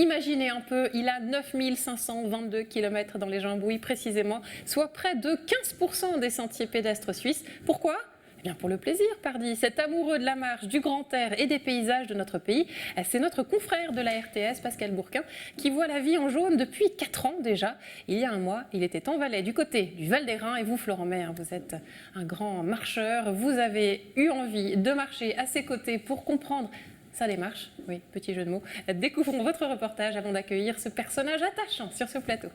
Imaginez un peu, il a 9522 km dans les Jambouilles précisément, soit près de 15% des sentiers pédestres suisses. Pourquoi ? Eh bien pour le plaisir, pardi. Cet amoureux de la marche, du grand air et des paysages de notre pays, c'est notre confrère de la RTS, Pascal Bourquin, qui voit la vie en jaune depuis 4 ans déjà. Il y a un mois, il était en Valais, du côté du Val des Reins. Et vous, Florent May, vous êtes un grand marcheur. Vous avez eu envie de marcher à ses côtés pour comprendre sa démarche. Oui, petit jeu de mots. Découvrons votre reportage avant d'accueillir ce personnage attachant sur ce plateau.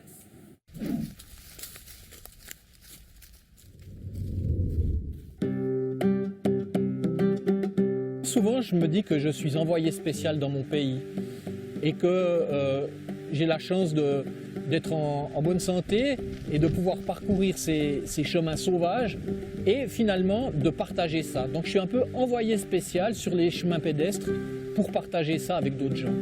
Souvent, je me dis que je suis envoyé spécial dans mon pays et que j'ai la chance d'être en bonne santé et de pouvoir parcourir ces chemins sauvages et finalement de partager ça. Donc je suis un peu envoyé spécial sur les chemins pédestres pour partager ça avec d'autres gens.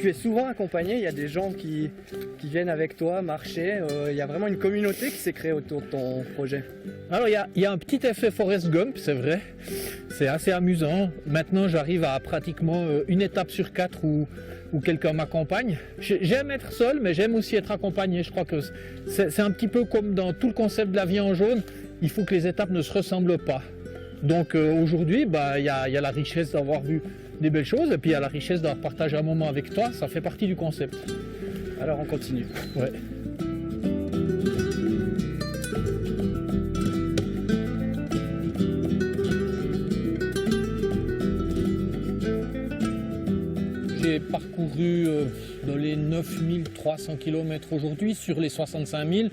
Tu es souvent accompagné, il y a des gens qui viennent avec toi marcher, il y a vraiment une communauté qui s'est créée autour de ton projet. Alors il y a un petit effet Forrest Gump, c'est vrai, c'est assez amusant. Maintenant j'arrive à pratiquement une étape sur 4 où quelqu'un m'accompagne. J'aime être seul, mais j'aime aussi être accompagné. Je crois que c'est un petit peu comme dans tout le concept de la vie en jaune, il faut que les étapes ne se ressemblent pas. Donc aujourd'hui, il y a la richesse d'avoir vu des belles choses et puis il y a la richesse d'avoir partagé un moment avec toi, ça fait partie du concept. Alors on continue. Ouais. J'ai parcouru dans les 9300 km aujourd'hui sur les 65 000,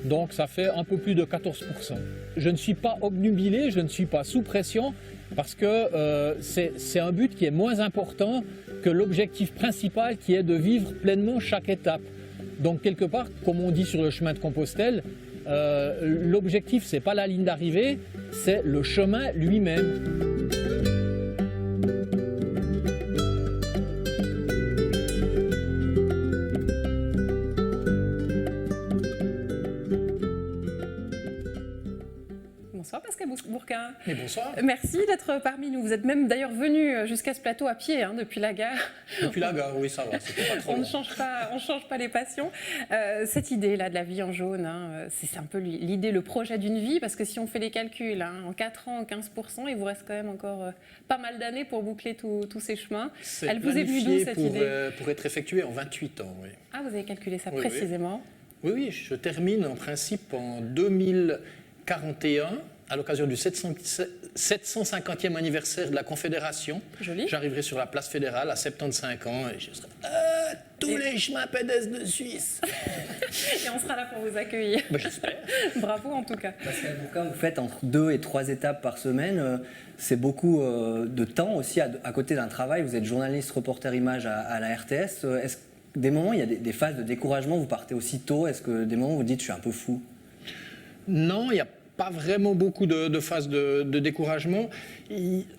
donc ça fait un peu plus de 14%. Je ne suis pas obnubilé, je ne suis pas sous pression, parce que c'est un but qui est moins important que l'objectif principal qui est de vivre pleinement chaque étape. Donc quelque part, comme on dit sur le chemin de Compostelle, l'objectif c'est pas la ligne d'arrivée, c'est le chemin lui-même. Bonsoir Pascal Bourquin. Et bonsoir. Merci d'être parmi nous. Vous êtes même d'ailleurs venu jusqu'à ce plateau à pied, depuis la gare. Depuis la gare, oui, ça va. Pas trop On ne change pas les passions. Cette idée-là de la vie en jaune, c'est un peu l'idée, le projet d'une vie, parce que si on fait les calculs, en 4 ans, 15%, il vous reste quand même encore pas mal d'années pour boucler tous ces chemins. Elle vous est venue d'où cette idée ? Pour être effectué en 28 ans, oui. Ah, vous avez calculé ça Oui, précisément ? Oui, je termine en principe en 2041. À l'occasion du 750e anniversaire de la Confédération. Joli. J'arriverai sur la place fédérale à 75 ans et je serai tous les chemins pédestres de Suisse. Et on sera là pour vous accueillir. J'espère. Bravo en tout cas. Pascal Bourquin, vous faites entre 2 et 3 étapes par semaine. C'est beaucoup de temps aussi à côté d'un travail. Vous êtes journaliste, reporter image à la RTS. Est-ce que des moments, il y a des phases de découragement, vous partez aussi tôt? Est-ce que des moments où vous dites je suis un peu fou? Non, il n'y a pas vraiment beaucoup de phases de découragement.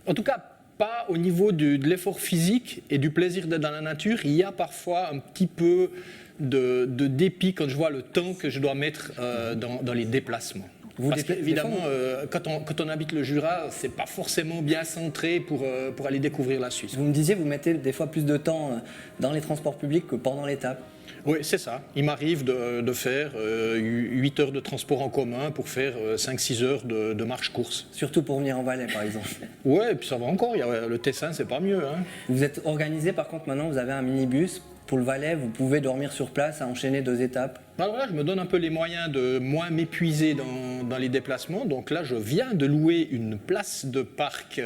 En tout cas, pas au niveau de l'effort physique et du plaisir d'être dans la nature. Il y a parfois un petit peu de dépit quand je vois le temps que je dois mettre dans les déplacements. Parce qu'évidemment, quand on habite le Jura, c'est pas forcément bien centré pour aller découvrir la Suisse. Vous me disiez, vous mettez des fois plus de temps dans les transports publics que pendant l'étape. Oui, c'est ça. Il m'arrive de faire 8 heures de transport en commun pour faire 5-6 heures de marche-course. Surtout pour venir en Valais, par exemple. Ouais, et puis ça va encore. Le Tessin, c'est pas mieux. Vous êtes organisé, par contre, maintenant, vous avez un minibus. Pour le Valais, vous pouvez dormir sur place, à enchaîner 2 étapes. Alors là, je me donne un peu les moyens de moins m'épuiser dans les déplacements. Donc là, je viens de louer une place de parc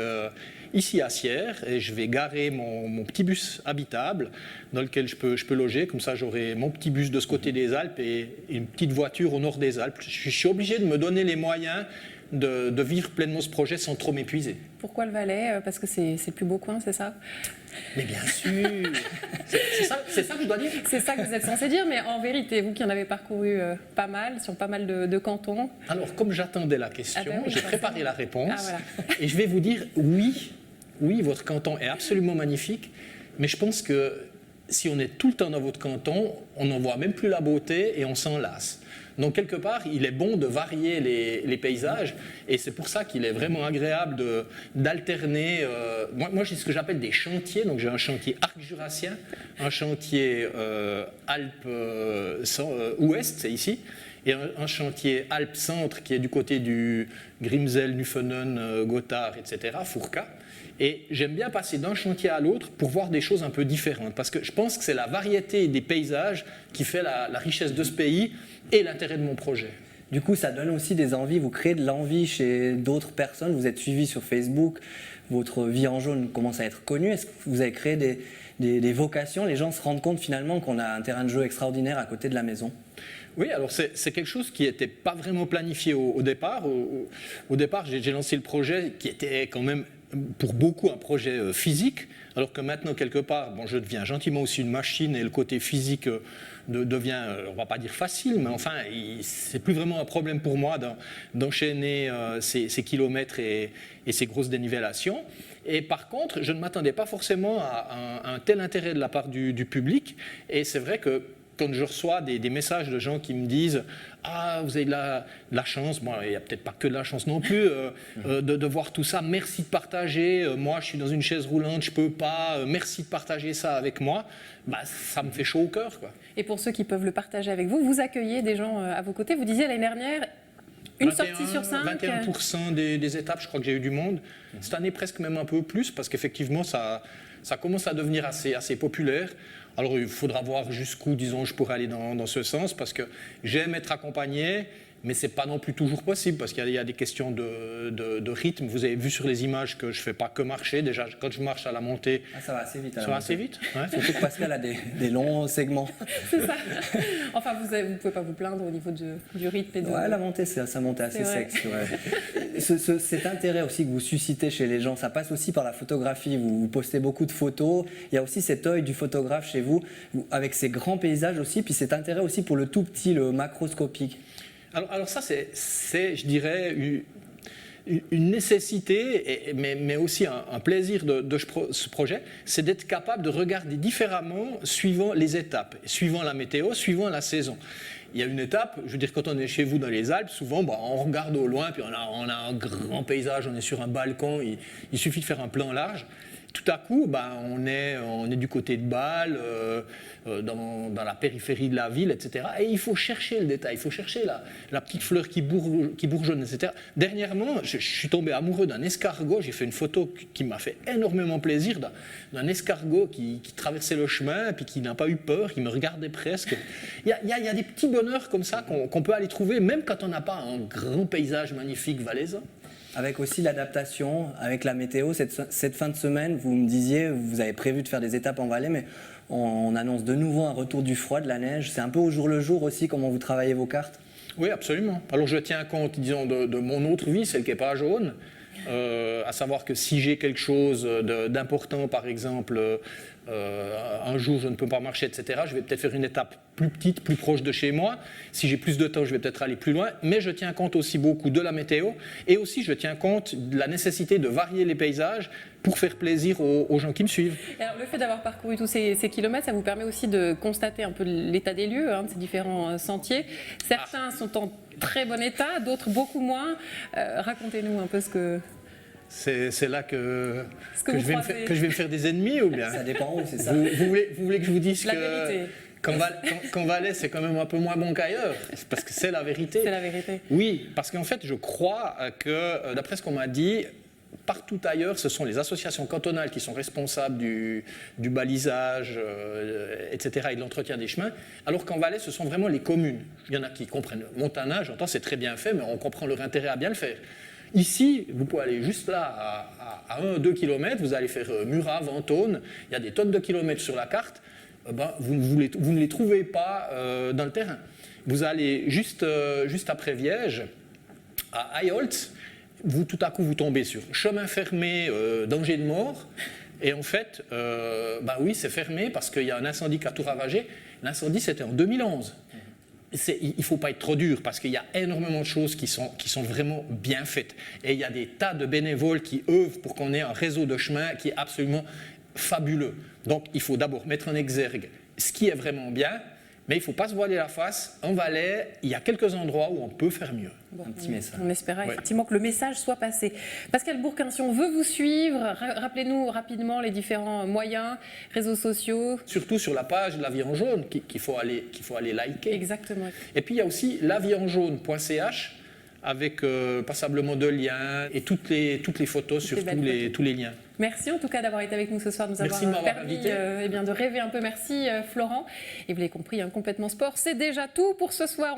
ici à Sierre et je vais garer mon petit bus habitable dans lequel je peux loger. Comme ça, j'aurai mon petit bus de ce côté des Alpes et une petite voiture au nord des Alpes. Je suis obligé de me donner les moyens de vivre pleinement ce projet sans trop m'épuiser. Pourquoi le Valais? Parce que c'est le plus beau coin, c'est ça? Mais bien sûr. C'est ça que je dois dire. C'est ça que vous êtes censé dire, mais en vérité, vous qui en avez parcouru pas mal, sur pas mal de cantons. Alors, comme j'attendais la question, j'ai préparé la réponse. Ah, voilà. Et je vais vous dire, oui, votre canton est absolument magnifique, mais je pense que si on est tout le temps dans votre canton, on n'en voit même plus la beauté et on s'en lasse. Donc quelque part, il est bon de varier les paysages et c'est pour ça qu'il est vraiment agréable d'alterner. Moi j'ai ce que j'appelle des chantiers. Donc j'ai un chantier arc-jurassien, un chantier Alpes-Ouest, c'est ici, et un chantier Alpes-Centre qui est du côté du Grimsel, Nuffenen, Gotthard, etc., Fourca. Et j'aime bien passer d'un chantier à l'autre pour voir des choses un peu différentes, parce que je pense que c'est la variété des paysages qui fait la richesse de ce pays et l'intérêt de mon projet. Du coup, ça donne aussi des envies, vous créez de l'envie chez d'autres personnes, vous êtes suivi sur Facebook, votre vie en jaune commence à être connue. Est-ce que vous avez créé des vocations? Les gens se rendent compte finalement qu'on a un terrain de jeu extraordinaire à côté de la maison? Oui, alors c'est quelque chose qui n'était pas vraiment planifié au départ. Au départ, j'ai lancé le projet qui était quand même pour beaucoup un projet physique, alors que maintenant, quelque part, bon, je deviens gentiment aussi une machine et le côté physique devient, on ne va pas dire facile, mais enfin, c'est plus vraiment un problème pour moi d'enchaîner ces kilomètres et ces grosses dénivellations. Et par contre, je ne m'attendais pas forcément à un tel intérêt de la part du public, et c'est vrai que quand je reçois des messages de gens qui me disent « Ah, vous avez de la chance », bon, il n'y a peut-être pas que de la chance non plus, de voir tout ça, merci de partager, moi je suis dans une chaise roulante, je ne peux pas, merci de partager ça avec moi, bah, ça me fait chaud au cœur, quoi. Et pour ceux qui peuvent le partager avec vous, vous accueillez des gens à vos côtés. Vous disiez l'année dernière, une sortie sur 5. 21% des étapes, je crois que j'ai eu du monde. Cette année, presque même un peu plus, parce qu'effectivement, ça commence à devenir assez populaire. Alors, il faudra voir jusqu'où, disons, je pourrais aller dans ce sens, parce que j'aime être accompagné, mais ce n'est pas non plus toujours possible, parce qu'il y a des questions de rythme. Vous avez vu sur les images que je ne fais pas que marcher. Déjà, quand je marche à la montée... Ah, ça va assez vite. Ça va assez vite, ouais. Surtout que Pascal a des longs segments. C'est ça. Enfin, vous ne pouvez pas vous plaindre au niveau du rythme et de... Ouais, la montée, ça monte assez sec. Ouais. Cet intérêt aussi que vous suscitez chez les gens, ça passe aussi par la photographie. Vous postez beaucoup de photos. Il y a aussi cet œil du photographe chez vous, avec ces grands paysages aussi, puis cet intérêt aussi pour le tout petit, le macroscopique. Alors ça, c'est, je dirais, une nécessité, mais aussi un plaisir de ce projet, c'est d'être capable de regarder différemment suivant les étapes, suivant la météo, suivant la saison. Il y a une étape, je veux dire, quand on est chez vous dans les Alpes, souvent, on regarde au loin, puis on a un grand paysage, on est sur un balcon, il suffit de faire un plan large. Tout à coup, on est du côté de Bâle, dans la périphérie de la ville, etc. Et il faut chercher le détail, il faut chercher la petite fleur qui bourgeonne, etc. Dernièrement, je suis tombé amoureux d'un escargot. J'ai fait une photo qui m'a fait énormément plaisir, d'un escargot qui traversait le chemin, puis qui n'a pas eu peur, qui me regardait presque. Il y a des petits bonheurs comme ça qu'on peut aller trouver, même quand on n'a pas un grand paysage magnifique valaisan. Avec aussi l'adaptation, avec la météo, cette fin de semaine, vous me disiez, vous avez prévu de faire des étapes en Valais, mais on annonce de nouveau un retour du froid, de la neige. C'est un peu au jour le jour aussi comment vous travaillez vos cartes? Oui, absolument. Alors je tiens compte, disons, de mon autre vie, celle qui n'est pas jaune, à savoir que si j'ai quelque chose d'important, par exemple, un jour je ne peux pas marcher, etc., je vais peut-être faire une étape plus petite, plus proche de chez moi. Si j'ai plus de temps, je vais peut-être aller plus loin, mais je tiens compte aussi beaucoup de la météo, et aussi je tiens compte de la nécessité de varier les paysages pour faire plaisir aux gens qui me suivent. Alors, le fait d'avoir parcouru tous ces kilomètres, ça vous permet aussi de constater un peu l'état des lieux, de ces différents sentiers. Certains sont en très bon état, d'autres beaucoup moins. Racontez-nous un peu ce que... C'est là que je vais me faire des ennemis, ou bien? Ça dépend où, c'est ça. Vous voulez que je vous dise la vérité. Qu'en Valais, c'est quand même un peu moins bon qu'ailleurs, parce que c'est la vérité. C'est la vérité. Oui, parce qu'en fait, je crois que, d'après ce qu'on m'a dit, partout ailleurs, ce sont les associations cantonales qui sont responsables du balisage, etc., et de l'entretien des chemins, alors qu'en Valais, ce sont vraiment les communes. Il y en a qui comprennent le montagnage, j'entends, c'est très bien fait, mais on comprend leur intérêt à bien le faire. Ici, vous pouvez aller juste là, à 1-2 km, vous allez faire Murat, Ventône, il y a des tonnes de kilomètres sur la carte, vous ne les trouvez pas dans le terrain. Vous allez juste après Viège, à Ayolt, tout à coup vous tombez sur chemin fermé, danger de mort, et en fait, oui, c'est fermé parce qu'il y a un incendie qui a tout ravagé. L'incendie, c'était en 2011. Il ne faut pas être trop dur parce qu'il y a énormément de choses qui sont vraiment bien faites. Et il y a des tas de bénévoles qui œuvrent pour qu'on ait un réseau de chemins qui est absolument fabuleux. Donc il faut d'abord mettre en exergue ce qui est vraiment bien Mais il ne faut pas se voiler la face. En Valais, il y a quelques endroits où on peut faire mieux. Bon, Un petit message. On espéra Ouais. effectivement que le message soit passé. Pascal Bourquin, si on veut vous suivre, rappelez-nous rapidement les différents moyens, réseaux sociaux. Surtout sur la page L'Avion Jaune qu'il faut aller liker. Exactement. Et puis il y a aussi l'avionjaune.ch avec passablement de liens et toutes les photos sur belles tous les liens. Merci en tout cas d'avoir été avec nous ce soir, de nous Merci de avoir m'avoir permis invité. de rêver un peu. Merci Florent. Et vous l'avez compris, complètement sport, c'est déjà tout pour ce soir.